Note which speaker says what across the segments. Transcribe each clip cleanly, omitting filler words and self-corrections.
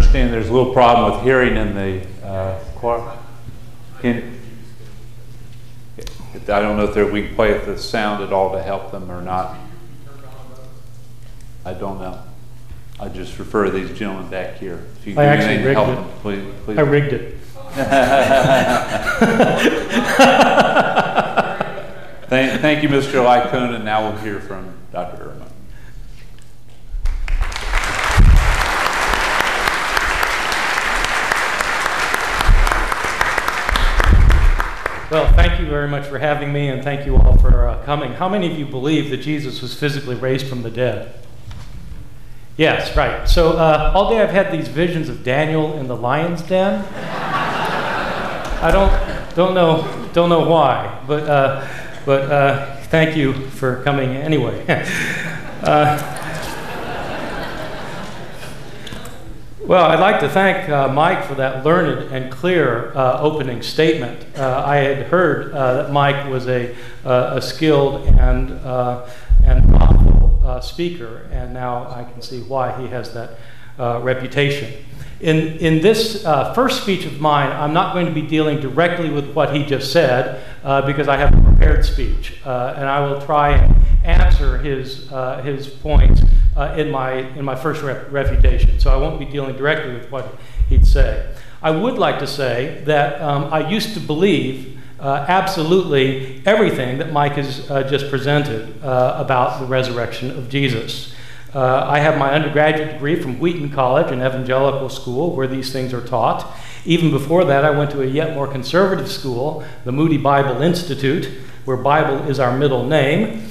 Speaker 1: understand there's a little problem with hearing in the choir. I don't know if we can play with the sound at all to help them or not. I don't know. I just refer these gentlemen back here. If you can do anything to help them, please.
Speaker 2: I rigged it.
Speaker 1: Thank you, Mr. Licona. Now we'll hear from Dr. Ehrman.
Speaker 2: Well, thank you very much for having me, and thank you all for coming. How many of you believe that Jesus was physically raised from the dead? Yes, right. So all day I've had these visions of Daniel in the lion's den. I don't know why, but thank you for coming anyway. Well, I'd like to thank Mike for that learned and clear opening statement. I had heard that Mike was a skilled and thoughtful speaker, and now I can see why he has that reputation. In this first speech of mine, I'm not going to be dealing directly with what he just said because I have a prepared speech, and I will try and answer his points in my first refutation. So I won't be dealing directly with what he'd say. I would like to say that I used to believe absolutely everything that Mike has just presented about the resurrection of Jesus. I have my undergraduate degree from Wheaton College, an evangelical school where these things are taught. Even before that, I went to a yet more conservative school, the Moody Bible Institute, where Bible is our middle name.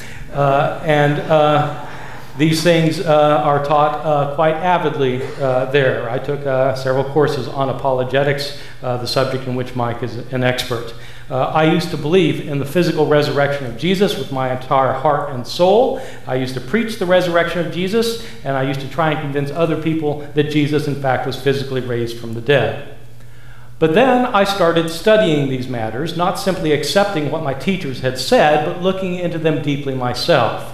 Speaker 2: These things are taught quite avidly there. I took several courses on apologetics, the subject in which Mike is an expert. I used to believe in the physical resurrection of Jesus with my entire heart and soul. I used to preach the resurrection of Jesus, and I used to try and convince other people that Jesus, in fact, was physically raised from the dead. But then I started studying these matters, not simply accepting what my teachers had said, but looking into them deeply myself.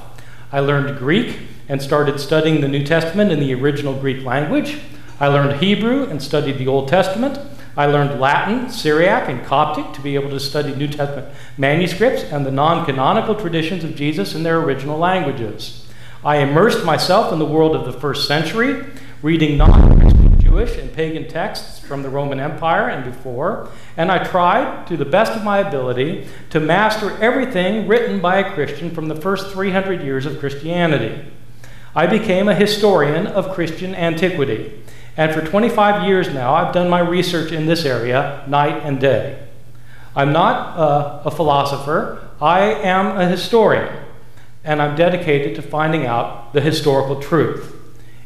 Speaker 2: I learned Greek and started studying the New Testament in the original Greek language. I learned Hebrew and studied the Old Testament. I learned Latin, Syriac, and Coptic to be able to study New Testament manuscripts and the non-canonical traditions of Jesus in their original languages. I immersed myself in the world of the first century, reading non-Christian Jewish and pagan texts from the Roman Empire and before, and I tried, to the best of my ability, to master everything written by a Christian from the first 300 years of Christianity. I became a historian of Christian antiquity. And for 25 years now, I've done my research in this area night and day. I'm not a philosopher. I am a historian, and I'm dedicated to finding out the historical truth.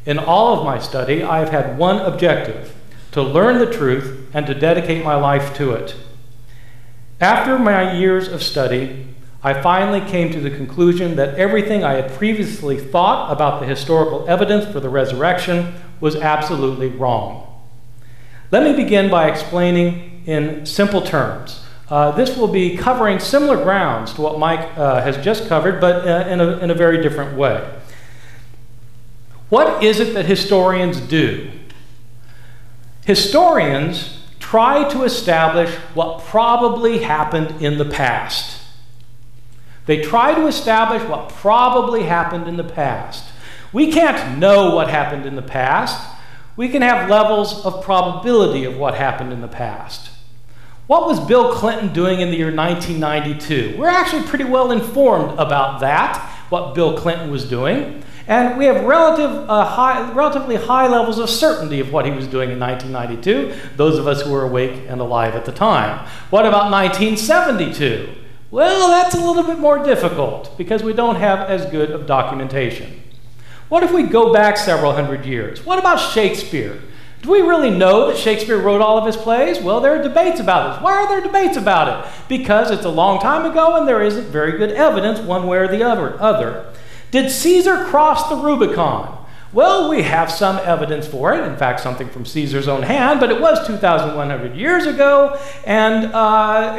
Speaker 2: In all of my study, I've had one objective: to learn the truth and to dedicate my life to it. After my years of study, I finally came to the conclusion that everything I had previously thought about the historical evidence for the resurrection was absolutely wrong. Let me begin by explaining in simple terms. This will be covering similar grounds to what Mike has just covered, but in a very different way. What is it that historians do? Historians try to establish what probably happened in the past. They try to establish what probably happened in the past. We can't know what happened in the past. We can have levels of probability of what happened in the past. What was Bill Clinton doing in the year 1992? We're actually pretty well informed about that, what Bill Clinton was doing. And we have relatively high levels of certainty of what he was doing in 1992, those of us who were awake and alive at the time. What about 1972? Well, that's a little bit more difficult because we don't have as good of documentation. What if we go back several hundred years? What about Shakespeare? Do we really know that Shakespeare wrote all of his plays? Well, there are debates about this. Why are there debates about it? Because it's a long time ago and there isn't very good evidence one way or the other. Did Caesar cross the Rubicon? Well, we have some evidence for it. In fact, something from Caesar's own hand, but it was 2,100 years ago, and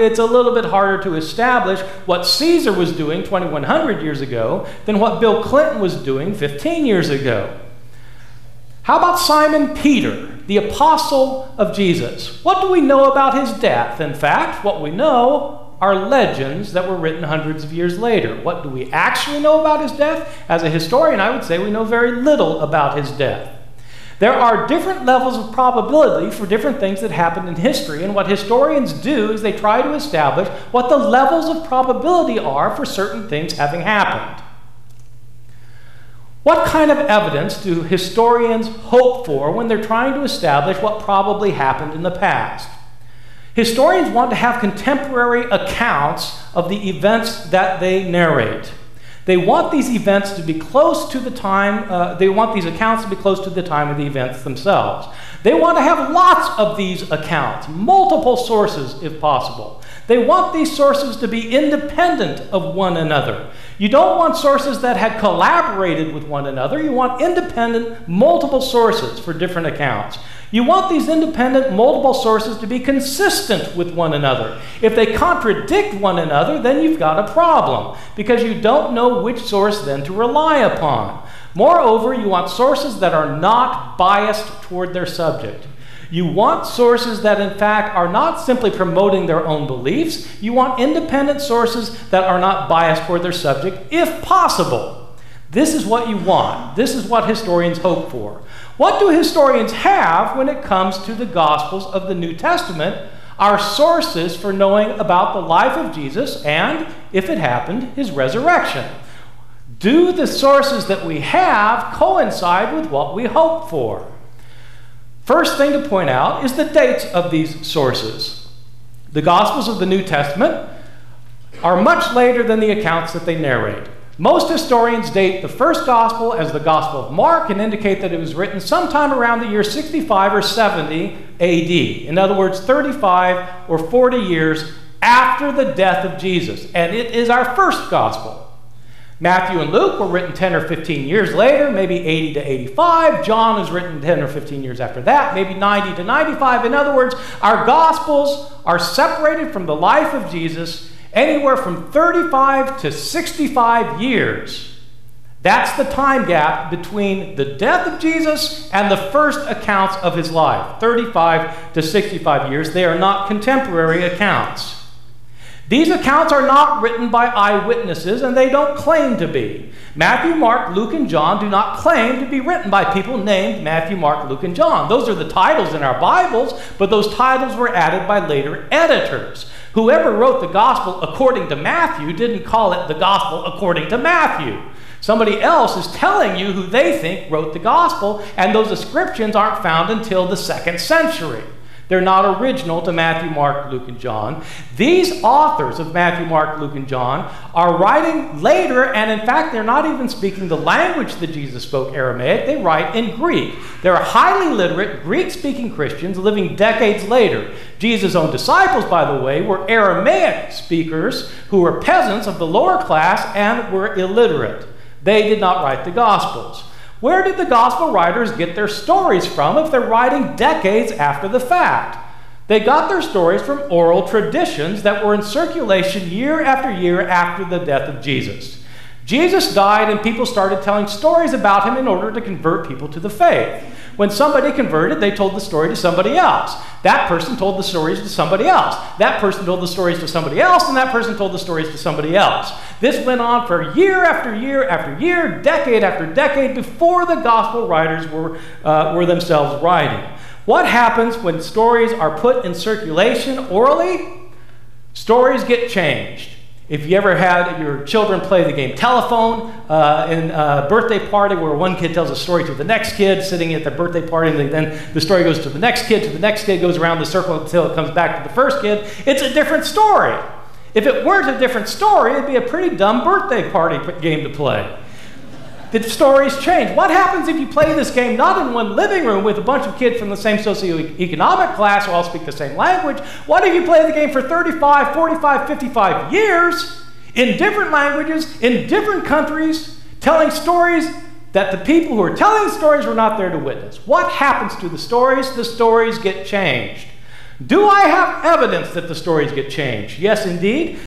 Speaker 2: it's a little bit harder to establish what Caesar was doing 2,100 years ago than what Bill Clinton was doing 15 years ago. How about Simon Peter, the apostle of Jesus. What do we know about his death? In fact, what we know are legends that were written hundreds of years later. What do we actually know about his death? As a historian, I would say we know very little about his death. There are different levels of probability for different things that happened in history, and what historians do is they try to establish what the levels of probability are for certain things having happened. What kind of evidence do historians hope for when they're trying to establish what probably happened in the past? Historians want to have contemporary accounts of the events that they narrate. They want these events to be close to the time, they want these accounts to be close to the time of the events themselves. They want to have lots of these accounts, multiple sources if possible. They want these sources to be independent of one another. You don't want sources that had collaborated with one another. You want independent, multiple sources for different accounts. You want these independent, multiple sources to be consistent with one another. If they contradict one another, then you've got a problem, because you don't know which source then to rely upon. Moreover, you want sources that are not biased toward their subject. You want sources that, in fact, are not simply promoting their own beliefs. You want independent sources that are not biased toward their subject, if possible. This is what you want. This is what historians hope for. What do historians have when it comes to the Gospels of the New Testament? Our sources for knowing about the life of Jesus and, if it happened, his resurrection. Do the sources that we have coincide with what we hope for? First thing to point out is the dates of these sources. The Gospels of the New Testament are much later than the accounts that they narrate. Most historians date the first Gospel as the Gospel of Mark and indicate that it was written sometime around the year 65 or 70 AD. In other words, 35 or 40 years after the death of Jesus. And it is our first Gospel. Matthew and Luke were written 10 or 15 years later, maybe 80 to 85. John is written 10 or 15 years after that, maybe 90 to 95. In other words, our Gospels are separated from the life of Jesus anywhere from 35 to 65 years. That's the time gap between the death of Jesus and the first accounts of his life, 35 to 65 years. They are not contemporary accounts. These accounts are not written by eyewitnesses, and they don't claim to be. Matthew, Mark, Luke, and John do not claim to be written by people named Matthew, Mark, Luke, and John. Those are the titles in our Bibles, but those titles were added by later editors. Whoever wrote the Gospel according to Matthew didn't call it the Gospel according to Matthew. Somebody else is telling you who they think wrote the Gospel, and those ascriptions aren't found until the 2nd century. They're not original to Matthew, Mark, Luke, and John. These authors of Matthew, Mark, Luke, and John are writing later, and in fact, they're not even speaking the language that Jesus spoke, Aramaic. They write in Greek. They're highly literate, Greek-speaking Christians living decades later. Jesus' own disciples, by the way, were Aramaic speakers who were peasants of the lower class and were illiterate. They did not write the Gospels. Where did the Gospel writers get their stories from if they're writing decades after the fact? They got their stories from oral traditions that were in circulation year after year after the death of Jesus. Jesus died and people started telling stories about him in order to convert people to the faith. When somebody converted, they told the story to somebody else. That person told the stories to somebody else. That person told the stories to somebody else, and that person told the stories to somebody else. This went on for year after year after year, decade after decade, before the Gospel writers were themselves writing. What happens when stories are put in circulation orally? Stories get changed. If you ever had your children play the game telephone in a birthday party where one kid tells a story to the next kid sitting at the birthday party, and then the story goes to the next kid goes around the circle until it comes back to the first kid, it's a different story. If it weren't a different story, it'd be a pretty dumb birthday party game to play. The stories change. What happens if you play this game not in one living room with a bunch of kids from the same socioeconomic class who all speak the same language? What if you play the game for 35, 45, 55 years in different languages, in different countries, telling stories that the people who are telling the stories were not there to witness? What happens to the stories? The stories get changed. Do I have evidence that the stories get changed? Yes, indeed.